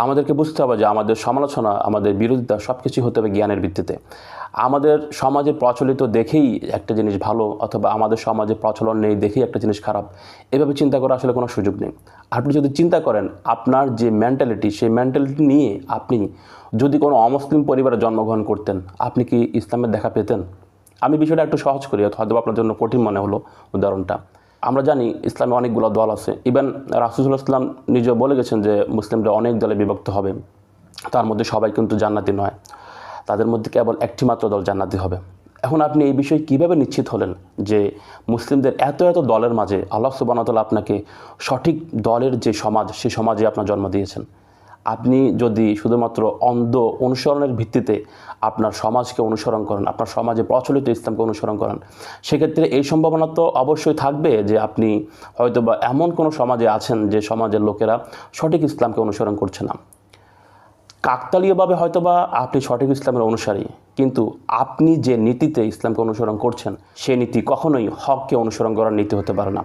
আমাদেরকে বুঝতে হবে যে আমাদের সমালোচনা, আমাদের বিরোধিতা সব কিছুই হতে হবে জ্ঞানের ভিত্তিতে। আমাদের সমাজে প্রচলিত দেখেই একটা জিনিস ভালো, অথবা আমাদের সমাজে প্রচলন নেই দেখেই একটা জিনিস খারাপ, এভাবে চিন্তা করার আসলে কোনো সুযোগ নেই। আপনি যদি চিন্তা করেন, আপনার যে মেন্টালিটি, সেই মেন্টালিটি নিয়ে আপনি যদি কোনো অমুসলিম পরিবারে জন্মগ্রহণ করতেন, আপনি কি ইসলামের দেখা পেতেন? আমি বিষয়টা একটু সহজ করি, হয়তো আপনার জন্য কঠিন মনে হলো উদাহরণটা। আমরা জানি ইসলামে অনেকগুলো দল আছে। ইভেন রাসূলুল্লাহ সাল্লাম নিজেও বলে গেছেন যে মুসলিমরা অনেক দলে বিভক্ত হবে, তার মধ্যে সবাই কিন্তু জান্নাতি নয়, তাদের মধ্যে কেবল একটি মাত্র দল জান্নাতি হবে। এখন আপনি এই বিষয়ে কীভাবে নিশ্চিত হলেন যে মুসলিমদের এত এত দলের মাঝে আল্লাহ সুবহানাহু ওয়া তাআলা আপনাকে সঠিক দলের যে সমাজ, সেই সমাজে আপনার জন্ম দিয়েছেন? আপনি যদি শুধুমাত্র অন্ধ অনুসরণের ভিত্তিতে আপনার সমাজকে অনুসরণ করেন, আপনার সমাজে প্রচলিত ইসলামকে অনুসরণ করেন, সেক্ষেত্রে এই সম্ভাবনা তো অবশ্যই থাকবে যে আপনি হয়তোবা এমন কোনো সমাজে আছেন যে সমাজের লোকেরা সঠিক ইসলামকে অনুসরণ করছে না। কাকতালীয়ভাবে হয়তোবা আপনি সঠিক ইসলামের অনুসারী, কিন্তু আপনি যে নীতিতে ইসলামকে অনুসরণ করছেন, সেই নীতি কখনোই হককে অনুসরণ করার নীতি হতে পারে না।